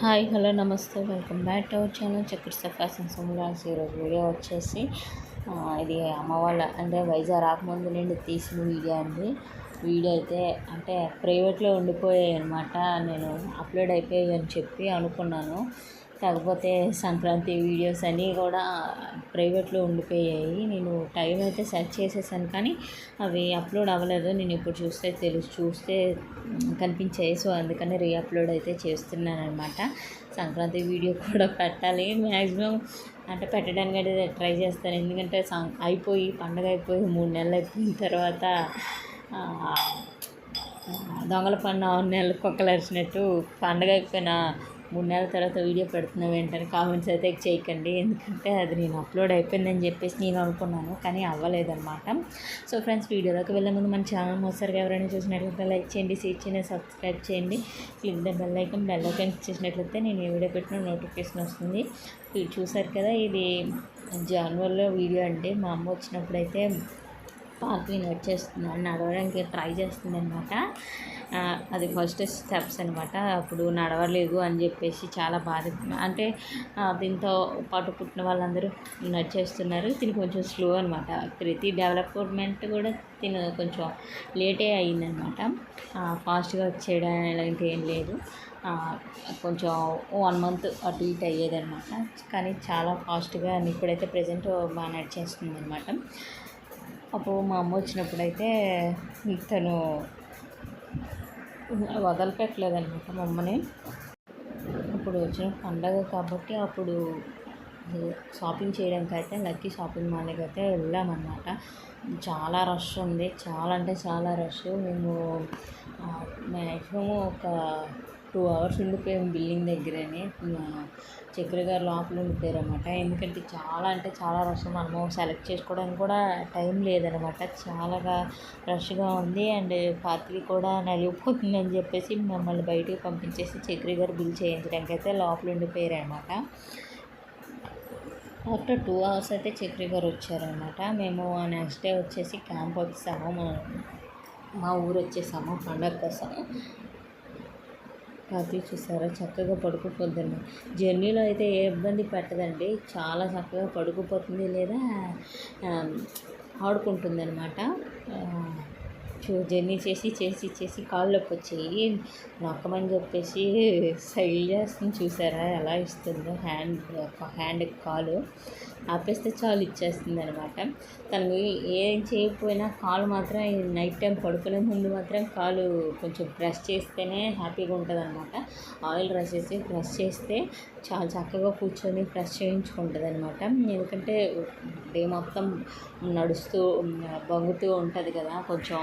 Hi hello నమస్తే welcome back to our channel చక్కెర fashion సోమలాస్. ఈరోజు వీడియో వచ్చేసి ఇది అమ్మ వాళ్ళ అంటే వైజాగ్ రాకముందు నుండి తీసిన వీడియో అండి. వీడియో అయితే అంటే ప్రైవేట్లో ఉండిపోయాయి అనమాట. నేను అప్లోడ్ అయిపోయాయి అని చెప్పి అనుకున్నాను. కాకపోతే సంక్రాంతి వీడియోస్ అన్నీ కూడా ప్రైవేట్లో ఉండిపోయాయి. నేను టైం అయితే సెర్చ్ చేసేసాను కానీ అవి అప్లోడ్ అవ్వలేదు. నేను ఇప్పుడు చూస్తే కనిపించాయి. సో అందుకని రీఅప్లోడ్ అయితే చేస్తున్నాను అనమాట. సంక్రాంతి వీడియో కూడా పెట్టాలి మ్యాక్సిమం, అంటే పెట్టడానికి అయితే ట్రై చేస్తాను. ఎందుకంటే పండగ అయిపోయి 3 నెలలు అయిపోయిన తర్వాత దొంగల పన్ను 6 నెలలు కుక్కలు అరిచినట్టు పండగ అయిపోయిన 3 నెలల తర్వాత వీడియో పెడుతున్నావు ఏంటని కామెంట్స్ అయితే చేయకండి. ఎందుకంటే అది నేను అప్లోడ్ అయిపోయిందని చెప్పేసి నేను అనుకున్నాను కానీ అవ్వలేదన్నమాట. సో ఫ్రెండ్స్, వీడియోలోకి వెళ్ళే ముందు మన ఛానల్ మొదటిసారిగా ఎవరైనా చూసినట్లయితే లైక్ చేయండి, షేర్ చేయండి, సబ్స్క్రైబ్ చేయండి. క్లిక్ ద బెల్ ఐకాన్ చేసినట్లయితే నేను ఏ వీడియో పెట్టిన నోటిఫికేషన్ వస్తుంది. చూసారు కదా, ఇది జనవరిలో వీడియో అండి. మా అమ్మ వచ్చినప్పుడైతే పార్క్ని నడిచేస్తున్నాను, నడవడానికి ట్రై చేస్తుంది అనమాట. అది ఫస్ట్ స్టెప్స్ అనమాట. అప్పుడు నడవలేదు అని చెప్పేసి చాలా బాధ, అంటే దీంతో పాటు పుట్టిన వాళ్ళందరూ నడిచేస్తున్నారు. తిని కొంచెం స్లో అనమాట. ప్రతి డెవలప్మెంట్ కూడా తిన కొంచెం లేటే అయ్యిందనమాట. ఫాస్ట్గా వచ్చేయడం ఇలాంటి ఏం లేదు. కొంచెం 1 మంత్ అటు ఇటు అయ్యేదనమాట. కానీ చాలా ఫాస్ట్గా ఇప్పుడైతే ప్రజెంట్ బాగా నడిచేస్తుంది అనమాట. అప్పుడు మా అమ్మ వచ్చినప్పుడైతే తను వదలిపెట్టలేదనమాట మా అమ్మని. అప్పుడు వచ్చిన పండగ కాబట్టి అప్పుడు షాపింగ్ చేయడానికి అయితే లక్కీ షాపింగ్ మాల్కి అయితే వెళ్ళామన్నమాట. చాలా రష్ ఉంది, చాలా అంటే చాలా రష్. మేము మ్యాక్సిమం ఒక 2 అవర్స్ ఉండిపోయాము బిల్డింగ్ దగ్గరనే. చక్రి గారు లోపల ఉండిపోయారు అనమాట. ఎందుకంటే చాలా అంటే చాలా రష్. మనము సెలెక్ట్ చేసుకోవడానికి కూడా టైం లేదనమాట. చాలా రష్గా ఉంది. అండ్ పార్టీ కూడా నలిగిపోతుందని చెప్పేసి మమ్మల్ని బయటికి పంపించేసి చక్రి గారు బిల్ చేయించడానికి అయితే లోపల ఉండిపోయారు అనమాట. ఆఫ్టర్ 2 అవర్స్ అయితే చక్రి గారు వచ్చారనమాట. మేము నెక్స్ట్ డే వచ్చేసి క్యాంప్ వచ్చేసాము, మా ఊరు వచ్చేసాము పండగ కోసం. కాఫీ చూసారా, చక్కగా పడుకుపోద్దండి. జర్నీలో అయితే ఏ ఇబ్బంది పెట్టదండి, చాలా చక్కగా పడుకుపోతుంది లేదా ఆడుకుంటుంది అనమాట. జర్నీ చేసి కాళ్ళు నొప్పి వచ్చేయి నొక్కమని చెప్పేసి సైల్ చేస్తుంది. చూసారా ఎలా ఇస్తుందో, హ్యాండ్ కాలు ఆపేస్తే చాలు ఇచ్చేస్తుంది అనమాట. తనకి ఏం చేయకపోయినా కాలు మాత్రం నైట్ టైం పడుకునే ముందు మాత్రం కాలు కొంచెం ప్రెస్ చేస్తేనే హ్యాపీగా ఉంటుంది అనమాట. ఆయిల్ రాసేసి ప్రెస్ చేస్తే చాలా చక్కగా కూర్చొని ప్రెస్ చేయించుకుంటుంది అనమాట. ఎందుకంటే డే మొత్తం నడుస్తూ బొంగుతూ ఉంటుంది కదా, కొంచెం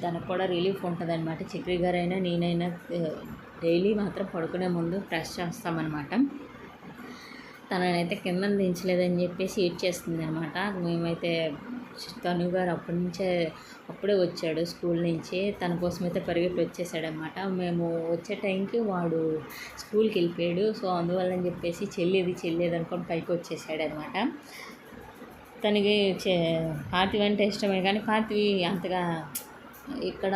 దానికి కూడా రిలీఫ్ ఉంటుంది అనమాట. చక్రి గారైనా నేనైనా డైలీ మాత్రం పడుకునే ముందు ప్రెస్ చేస్తామన్నమాట. తననైతే కింద దించలేదని చెప్పేసి ఏడ్చేస్తుంది అనమాట. మేమైతే తను గారు అప్పుడే వచ్చాడు స్కూల్ నుంచి. తన కోసం అయితే పరిగెత్తి వచ్చేసాడనమాట. మేము వచ్చే టైంకి వాడు స్కూల్కి వెళ్ళిపోయాడు. సో అందువల్ల చెప్పేసి చెల్లేది అనుకొని పైకి వచ్చేసాడనమాట. తనకి పార్టీ అంటే ఇష్టమే కానీ పార్టీ అంతగా ఇక్కడ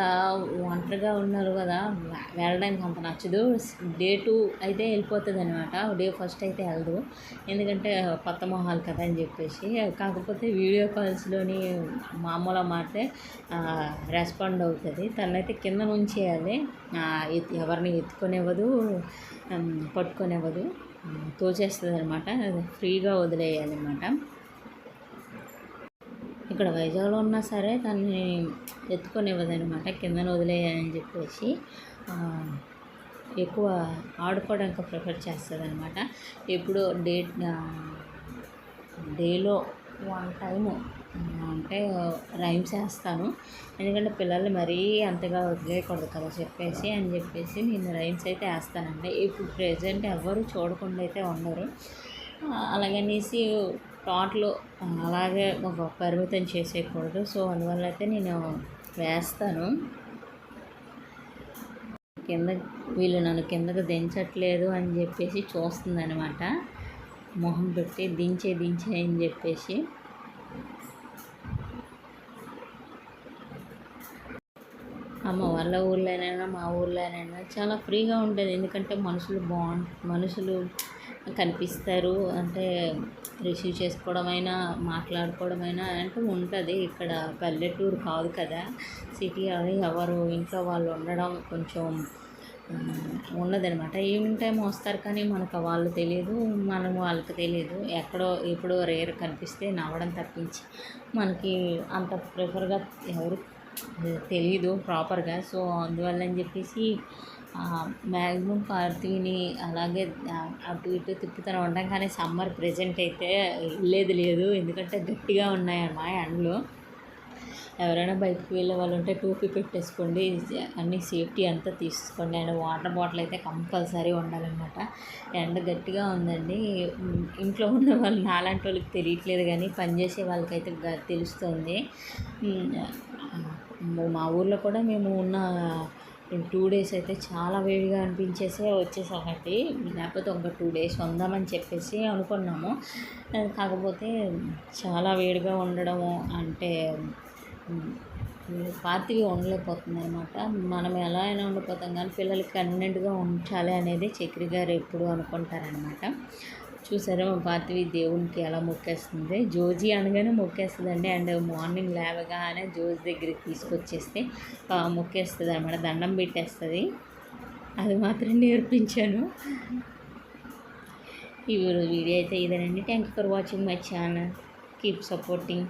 ఒంటరిగా ఉన్నారు కదా, వెళ్ళడానికి అంత నచ్చదు. డే 2 అయితే వెళ్ళిపోతుంది అనమాట. డే 1 అయితే వెళ్ళదు, ఎందుకంటే కొత్త మొహాలు కదా అని చెప్పేసి. కాకపోతే వీడియో కాల్స్లోని మామూలుగా మాట్లాడితే రెస్పాండ్ అవుతుంది. తనైతే కింద ఉంచేయాలి, ఎవరిని ఎత్తుకొనివ్వదు, పట్టుకొనివ్వదు, తోచేస్తుంది అనమాట. ఫ్రీగా వదిలేయాలి అనమాట. ఇక్కడ వైజాగ్లో ఉన్నా సరే దాన్ని ఎత్తుకొనివ్వదనమాట, కిందన వదిలేయాలని చెప్పేసి. ఎక్కువ ఆడుకోవడానికి ప్రిఫర్ చేస్తుంది అనమాట. ఎప్పుడు డేలో 1 టైము అంటే రైమ్స్ వేస్తాను. ఎందుకంటే పిల్లల్ని మరీ అంతగా వదిలేయకూడదు కదా చెప్పేసి నేను రైమ్స్ అయితే వేస్తానండి. ఇప్పుడు ప్రెజెంట్ ఎవరు చూడకుండా అయితే ఉండరు. అలాగనేసి టోటల్ అలాగే ఒక పరిమితం చేసేయకూడదు. సో అందువల్ల అయితే నేను వేస్తాను. వీళ్ళు నన్ను కిందకు దించట్లేదు అని చెప్పేసి చూస్తుంది అనమాట, మొహం పెట్టి దించే అని చెప్పేసి. అమ్మ వాళ్ళ ఊర్లోనైనా మా ఊర్లోనైనా చాలా ఫ్రీగా ఉంటుంది. ఎందుకంటే మనుషులు కనిపిస్తారు. అంటే రిసీవ్ చేసుకోవడమైనా మాట్లాడుకోవడమైనా అంటే ఉంటుంది. ఇక్కడ పల్లెటూరు కాదు కదా, సిటీ. అది ఎవరు ఇంట్లో వాళ్ళు ఉండడం కొంచెం ఉన్నదనమాట. ఈవినింగ్ టైం వస్తారు కానీ మనకు వాళ్ళు తెలియదు, మనం వాళ్ళకి తెలియదు. ఎప్పుడో రేర్ కనిపిస్తే నవ్వడం తప్పించి మనకి అంత ప్రిఫర్గా ఎవరు తెలీదు ప్రాపర్గా. సో అందువల్ల చెప్పేసి మ్యాక్సిమం పార్థివిని అలాగే అటు ఇటు తిప్పుతూనే ఉంటాం. కానీ సమ్మర్ ప్రెజెంట్ అయితే లేదు, ఎందుకంటే గట్టిగా ఉన్నాయన్నమా ఎండలు. ఎవరైనా బయటకు వెళ్ళే వాళ్ళు ఉంటే టోపీ పెట్టేసుకోండి, అన్ని సేఫ్టీ అంతా తీసుకోండి. అండ్ వాటర్ బాటిల్ అయితే కంపల్సరీ ఉండాలన్నమాట. ఎండ గట్టిగా ఉందండి. ఇంట్లో ఉన్న వాళ్ళు నాలాంటి వాళ్ళకి తెలియట్లేదు కానీ పనిచేసే వాళ్ళకైతే తెలుస్తుంది. మా ఊర్లో కూడా మేము ఉన్న 2 days అయితే చాలా వేడిగా అనిపించేసి వచ్చేసామండి. లేకపోతే ఒక 2 days ఉందామని చెప్పేసి అనుకున్నాము. కాకపోతే చాలా వేడిగా ఉండడము అంటే పార్టీగా ఉండలేకపోతుంది అనమాట. మనం ఎలా అయినా ఉండిపోతాం కానీ పిల్లలకి కన్వీనెంట్గా ఉంచాలి అనేది చక్రి గారు ఎప్పుడు అనుకుంటారనమాట. చూసారా మా పార్థివి దేవునికి ఎలా మొక్కేస్తుంది. జోజీ అనగానే మొక్కేస్తుందండి. అండ్ మార్నింగ్ లేవగానే జోజి దగ్గరికి తీసుకొచ్చేస్తే మొక్కేస్తుంది అనమాట, దండం పెట్టేస్తుంది. అది మాత్రం నేర్పించాను. ఈ వీడియో అయితే ఇదేనండి. Thank you for watching my channel. Keep supporting.